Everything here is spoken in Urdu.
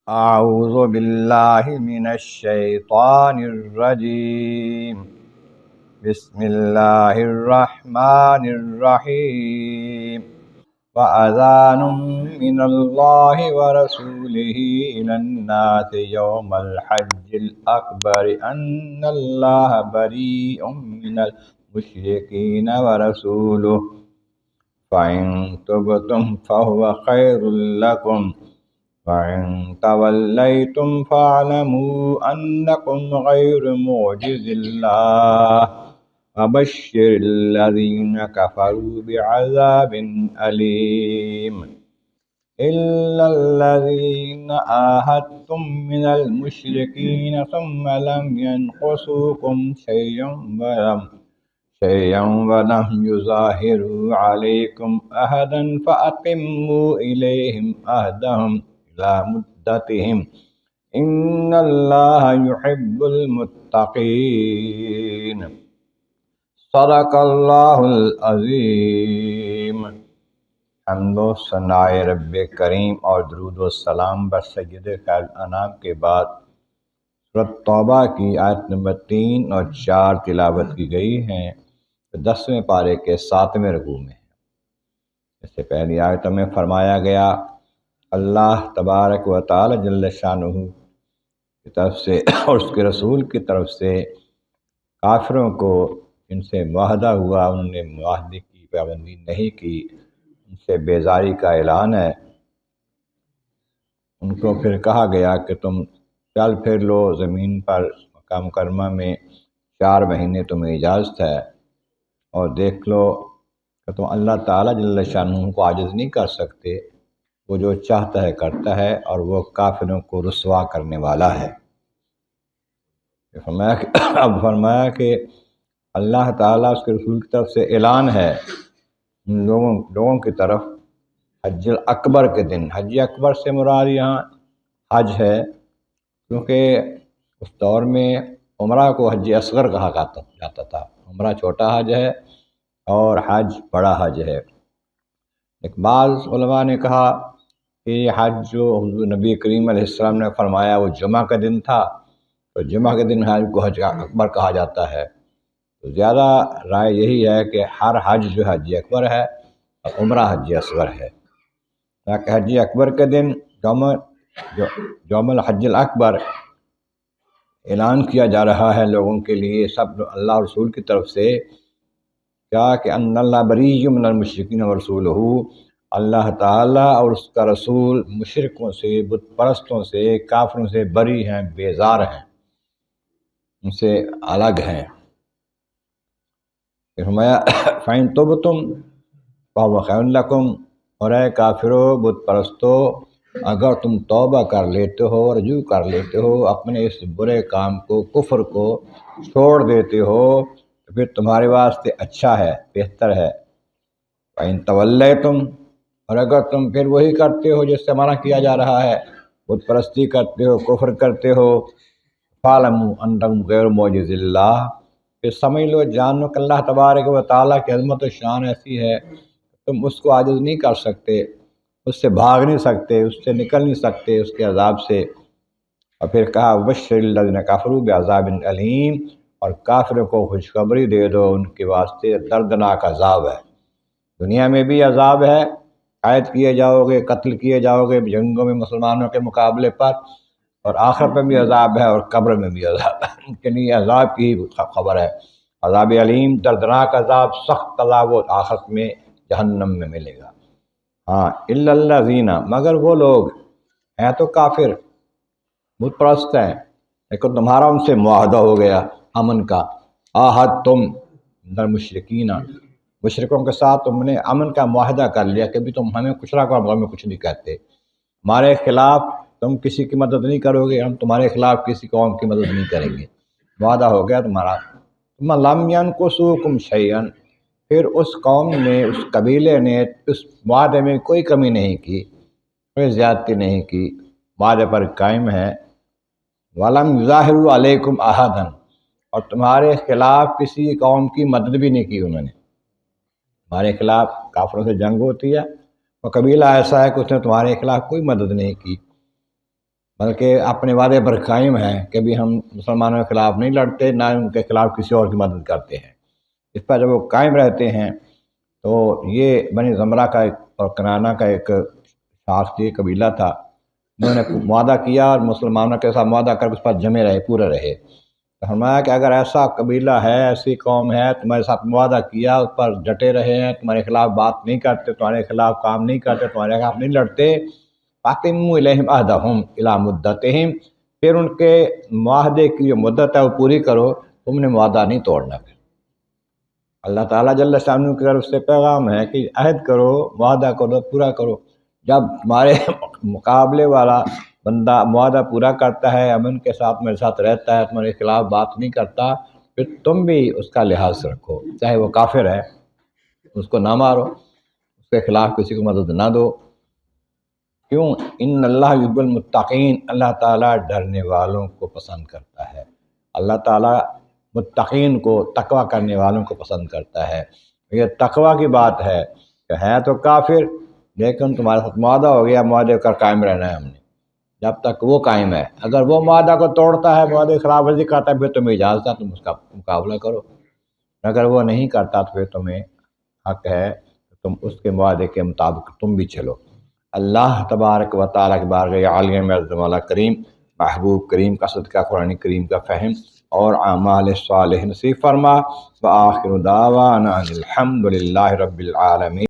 اعوذ باللہ من الشیطان الرجیم بسم اللہ الرحمن الرحیم وَأَذَانٌ مِّنَ اللَّهِ وَرَسُولِهِ إِلَى النَّاسِ يَوْمَ الْحَجِّ الْأَكْبَرِ أَنَّ اللَّهَ بَرِيءٌ مِّنَ الْمُشْرِكِينَ وَرَسُولُهُ فَإِن تُبْتُمْ فَهُوَ خَيْرٌ لَّكُمْ وَإِن تَوَلَّيْتُمْ فَاعْلَمُوا أَنَّكُمْ غَيْرُ مُعْجِزِي اللَّهِ وَبَشِّرِ الَّذِينَ كَفَرُوا بِعَذَابٍ أَلِيمٍ إِلَّا الَّذِينَ عَاهَدتُّم مِّنَ الْمُشْرِكِينَ ثُمَّ لَمْ يَنقُصُوكُمْ شَيْئًا وَلَمْ يُظَاهِرُوا عَلَيْكُمْ أَحَدًا فَأَتِمُّوا إِلَيْهِمْ عَهْدَهُمْ إِلَى مُدَّتِهِمْ إِنَّ اللَّهَ يُحِبُّ الْمُتَّقِينَ صدق اللہ العظیم۔ حمد و ثناء رب کریم اور درود و سلام بر سید خیر الانام کے بعد سورۃ توبہ کی آیت نمبر 3 اور 4 تلاوت کی گئی ہیں، 10ویں پارے کے 7ویں رکوع میں۔ اس سے پہلی آیتوں میں فرمایا گیا اللہ تبارک و تعالی جل شانہ کی طرف سے اور اس کے رسول کی طرف سے کافروں کو ان سے معاہدہ ہوا، انہوں نے معاہدے کی پابندی نہیں کی، ان سے بیزاری کا اعلان ہے۔ ان کو پھر کہا گیا کہ تم چل پھر لو زمین پر، مکہ مکرمہ میں 4 مہینے تمہیں اجازت ہے، اور دیکھ لو کہ تم اللہ تعالیٰ جل شانہ کو عاجز نہیں کر سکتے، وہ جو چاہتا ہے کرتا ہے، اور وہ کافروں کو رسوا کرنے والا ہے۔ اب فرمایا کہ اللہ تعالیٰ اس کے رسول کی طرف سے اعلان ہے ان لوگوں کی طرف حج اکبر کے دن۔ حج اکبر سے مراد یہاں حج ہے، کیونکہ اس دور میں عمرہ کو حج اصغر کہا جاتا تھا۔ عمرہ چھوٹا حج ہے اور حج بڑا حج ہے۔ ایک بعض علماء نے کہا کہ یہ حج جو حضور نبی کریم علیہ السلام نے فرمایا وہ جمعہ کا دن تھا، تو جمعہ کے دن حج کو حج اکبر کہا جاتا ہے۔ تو زیادہ رائے یہی ہے کہ ہر حج جو حج اکبر ہے اور عمرہ حج اصغر ہے، تاکہ حج اکبر کے دن یوم الحج الاکبر اعلان کیا جا رہا ہے لوگوں کے لیے، سب اللہ رسول کی طرف سے، کیا کہ ان اللہ بری من المشرکین ورسولہ، اللہ تعالیٰ اور اس کا رسول مشرکوں سے، بت پرستوں سے، کافروں سے بری ہیں، بیزار ہیں، ان سے الگ ہیں۔ فرمایا فَإِن تُبْتُمْ فَهُوَ خَيْرٌ لَكُمْ، اور اے کافرو، بت پرستو، اگر تم توبہ کر لیتے ہو، رجوع کر لیتے ہو، اپنے اس برے کام کو، کفر کو چھوڑ دیتے ہو، تو پھر تمہارے واسطے اچھا ہے، بہتر ہے۔ فَإِن تَوَلَّيْتُمْ، اور اگر تم پھر وہی کرتے ہو جس سے منع کیا جا رہا ہے، بت پرستی کرتے ہو، کفر کرتے ہو، فَاعْلَمُوا أَنَّكُمْ غَيْرُ مُعْجِزِي اللَّهِ، پھر سمجھ لو، جان لو کہ اللہ تبارک و تعالیٰ کی عظمت و شان ایسی ہے تم اس کو عاجز نہیں کر سکتے، اس سے بھاگ نہیں سکتے، اس سے نکل نہیں سکتے، اس کے عذاب سے۔ اور پھر کہا وَبَشِّرِ الَّذِينَ كَفَرُوا بِعَذَابٍ أَلِيمٍ، اور کافروں کو خوشخبری دے دو، ان کے واسطے دردناک عذاب ہے۔ دنیا میں بھی عذاب ہے، قید کیے جاؤ گے، قتل کیے جاؤ گے جنگوں میں مسلمانوں کے مقابلے پر، اور آخرت میں بھی عذاب ہے، اور قبر میں بھی عذاب ہے۔ ان کے لیے عذاب کی خبر ہے، عذاب علیم، دردناک عذاب، سخت عذاب وہ آخرت میں جہنم میں ملے گا۔ ہاں الا الذین، مگر وہ لوگ ہیں تو کافر، بت پرست ہیں، لیکن تمہارا ان سے معاہدہ ہو گیا امن کا، آہد تم من المشرکین، مشرکوں کے ساتھ تم نے امن کا معاہدہ کر لیا کہ بھی تم ہمیں کچھ نہ کرو، ہمیں کچھ نہیں کہتے، ہمارے خلاف تم کسی کی مدد نہیں کرو گے، ہم تمہارے خلاف کسی قوم کی مدد نہیں کریں گے، وعدہ ہو گیا تمہارا۔ ثم لم ينقصوكم شيئا، پھر اس قوم نے، اس قبیلے نے اس وعدے میں کوئی کمی نہیں کی، کوئی زیادتی نہیں کی، وعدے پر قائم ہے۔ وَلَمْ يُظَاهِرُوا عَلَيْكُمْ أَحَدًا، اور تمہارے خلاف کسی قوم کی مدد بھی نہیں کی انہوں نے۔ ہمارے خلاف کافروں سے جنگ ہوتی ہے، اور قبیلہ ایسا ہے کہ اس نے تمہارے خلاف کوئی مدد نہیں کی۔ بلکہ اپنے وعدے پر قائم ہیں کہ بھی ہم مسلمانوں کے خلاف نہیں لڑتے، نہ ان کے خلاف کسی اور کی مدد کرتے ہیں۔ اس پر جب وہ قائم رہتے ہیں تو یہ بنی زمرہ کا اور کنانہ کا ایک شاخصی قبیلہ تھا، انہوں نے معاہدہ کیا اور مسلمانوں کے ساتھ معاہدہ کر کے اس پر جمے رہے، پورے رہے۔ تو فرمایا کہ اگر ایسا قبیلہ ہے، ایسی قوم ہے، تمہارے ساتھ معاہدہ کیا، اس پر ڈٹے رہے ہیں، تمہارے خلاف بات نہیں کرتے، تمہارے خلاف کام نہیں کرتے، تمہارے خلاف نہیں لڑتے، فَأَتِمُّوا إِلَيْهِمْ عَهْدَهُمْ إِلَىٰ مُدَّتِهِمْ، پھر ان کے معاہدے کی جو مدت ہے وہ پوری کرو، تم نے معاہدہ نہیں توڑنا۔ پھر اللہ تعالیٰ جل شانہ کی طرف سے پیغام ہے کہ عہد کرو، معاہدہ کرو، پورا کرو۔ جب تمہارے مقابلے والا بندہ معاہدہ پورا کرتا ہے، امن کے ساتھ میرے ساتھ رہتا ہے، تمہارے خلاف بات نہیں کرتا، پھر تم بھی اس کا لحاظ رکھو، چاہے وہ کافر ہے، اس کو نہ مارو، اس کے خلاف کسی کو مدد نہ دو۔ کیوں؟ ان اللہ یحب المتقین، اللہ تعالیٰ ڈرنے والوں کو پسند کرتا ہے، اللہ تعالیٰ متقین کو، تقوی کرنے والوں کو پسند کرتا ہے۔ یہ تقوی کی بات ہے کہ ہے تو کافر لیکن تمہارے ساتھ معاہدہ ہو گیا، معاہدے کا قائم رہنا ہے ہم نے، جب تک وہ قائم ہے۔ اگر وہ معاہدہ کو توڑتا ہے، معاہدے کی خلاف ورزی کرتا ہے، پھر تمہیں اجازت ہے تم اس کا مقابلہ کرو، اگر وہ نہیں کرتا تو پھر تمہیں حق ہے کہ تم اس کے معاہدے کے مطابق تم بھی چلو۔ اللہ تبارک و تعالیٰ کے بارگاہ عالیہ میں عظم والا کریم، محبوب کریم کا صدقہ قرآن کریم کا فہم اور اعمال صالح نصیب فرما۔ وآخر دعوانا الحمد للہ رب العالمین۔